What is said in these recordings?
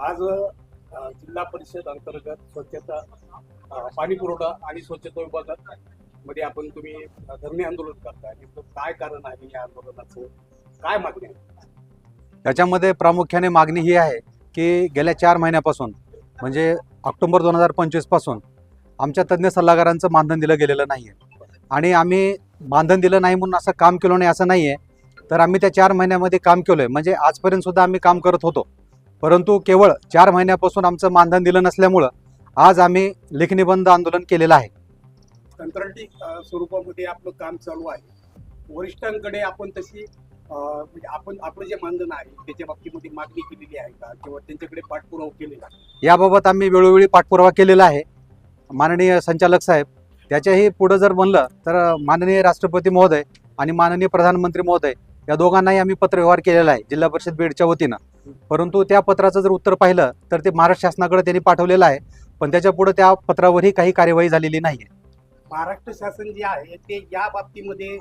आज जिल्हा परिषद अंतर्गत स्वच्छता पाणी पुरवठा आणि स्वच्छता विभागात मध्ये तुम्ही धरणे आंदोलन करताय. नेमकं काय कारण आहे या आंदोलनाचं, काय मागणी आहे? त्याच्यामध्ये प्रामुख्याने मागणी ही आहे की गेल्या 4 महिन्यापासून म्हणजे ऑक्टोबर 2025 पासून आमच्या तज्ज्ञ सल्लागारांचं मानधन दिलं गेलेलं नाही आहे. आणि आम्ही मानधन दिलं नाही म्हणून असं काम केलं नाही असं नाही आहे, तर आम्ही त्या 4 महिन्यामध्ये काम केलं आहे. म्हणजे आजपर्यंत सुद्धा आम्ही काम करत होतो, परंतु केवळ 4 महिन्यापासून आमचं मानधन दिलं नसल्यामुळं आज आम्ही लेखणी बंद आंदोलन केलेलं आहे. कंत्राटी स्वरूपामध्ये आपलं काम चालू आहे. वरिष्ठांकडे आपण तशी म्हणजे आपण आपलं जे मानधन आहे त्याच्या बाबतीमध्ये मागणी केलेली आहे का, किंवा त्यांच्याकडे पाठपुरावा केलेला आहे? याबाबत आम्ही वेळोवेळी पाठपुरावा केलेला आहे. माननीय संचालक साहेब, त्याच्याही पुढं जर म्हणलं तर माननीय राष्ट्रपती महोदय आणि माननीय प्रधानमंत्री महोदय या दोघांनाही आम्ही पत्रव्यवहार केलेला आहे जिल्हा परिषद बीडच्या वतीनं. परंतु त्या पत्राचं जर उत्तर पाहिलं तर ते महाराष्ट्र शासनाकडे त्यांनी पाठवलेलं आहे, पण त्याच्या पुढे त्या पत्रावरही काही कार्यवाही झालेली नाही आहे. महाराष्ट्र शासन जे आहे ते या बाबतीमध्ये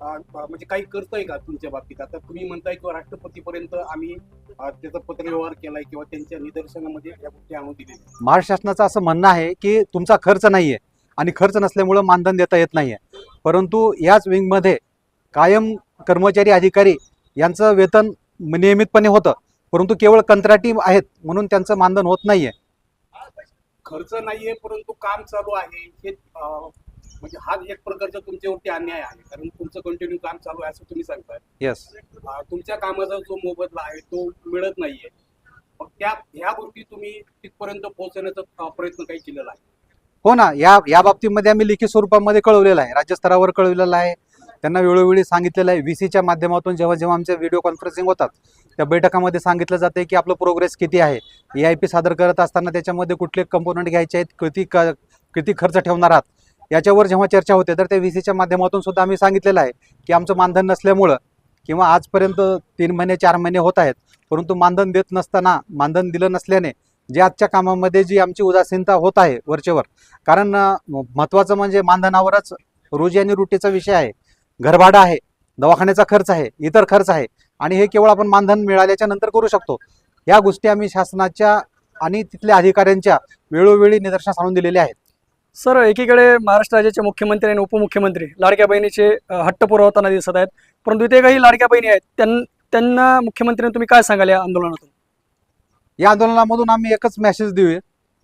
म्हणजे काही करतंय का तुमच्या बाबतीत? आता तुम्ही म्हणताय किंवा राष्ट्रपतीपर्यंत आम्ही त्याचा पत्रव्यवहार केलाय किंवा त्यांच्या निदर्शनामध्ये या गोष्टी आणून दिलेल्या. महाराष्ट्र शासनाचं असं म्हणणं आहे की तुमचा खर्च नाहीये आणि खर्च नसल्यामुळं मानधन देता येत नाहीये, परंतु याच विंगमध्ये कायम कर्मचारी अधिकारी यांचं वेतन नियमितपणे होतं, परंतु केवळ कंत्राटी आहेत म्हणून त्यांचं मानधन होत नाहीये. खर्च नाहीये परंतु काम चालू आहे हे म्हणजे हा एक प्रकारचा तुमच्यावरती अन्याय आहे, कारण तुमचं कंटिन्यू काम चालू आहे असं तुम्ही सांगताय. येस, तुमच्या कामाचा जो मोबदला आहे तो मिळत नाहीये. मग ह्या गोष्टी तुम्ही तिथपर्यंत पोहोचण्याचा प्रयत्न काही केलेला आहे? हो ना, या बाबतीमध्ये आम्ही लिखित स्वरूपामध्ये कळवलेलं आहे, राज्यस्तरावर कळवलेलं आहे, त्यांना वेळोवेळी सांगितलेलं आहे. VCच्या माध्यमातून जेव्हा जेव्हा आमच्या व्हिडिओ कॉन्फरन्सिंग होतात त्या बैठकामध्ये सांगितलं जाते की आपलं प्रोग्रेस किती आहे, EIP सादर करत असताना त्याच्यामध्ये कुठले कंपोनंट घ्यायचे आहेत, किती खर्च ठेवणार आहात, याच्यावर जेव्हा चर्चा होते तर त्या VCच्या माध्यमातून सुद्धा आम्ही सांगितलेलं आहे की आमचं मानधन नसल्यामुळं किंवा आजपर्यंत 3 महिने 4 महिने होत आहेत, परंतु मानधन देत नसताना, मानधन दिलं नसल्याने जे आजच्या कामामध्ये जी आमची उदासीनता होत आहे वरचेवर, कारण महत्त्वाचं म्हणजे मानधनावरच रोजी आणि रोटीचा विषय आहे, घरभाडं आहे, दवाखान्याचा खर्च आहे, इतर खर्च आहे, आणि हे केवळ आपण मानधन मिळाल्याच्या नंतर करू शकतो. या गोष्टी आम्ही शासनाच्या आणि तिथल्या अधिकाऱ्यांच्या वेळोवेळी निदर्शनास आणून दिलेल्या आहेत. सर, एकीकडे महाराष्ट्र राज्याचे मुख्यमंत्री आणि उपमुख्यमंत्री लाडक्या बहिणीचे हट्ट पुरवताना दिसत आहेत, परंतु इथे काही लाडक्या बहिणी आहेत, त्यांना मुख्यमंत्र्यांनी तुम्ही काय सांगाल या आंदोलनातून? या आंदोलनामधून आम्ही एकच मेसेज देऊया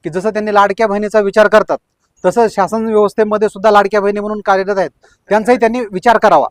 की जसं त्यांनी लाडक्या बहिणीचा विचार करतात तसं शासन व्यवस्थेमध्ये सुद्धा लाडक्या बहिणी म्हणून कार्यरत आहेत, त्यांचाही त्यांनी विचार करावा.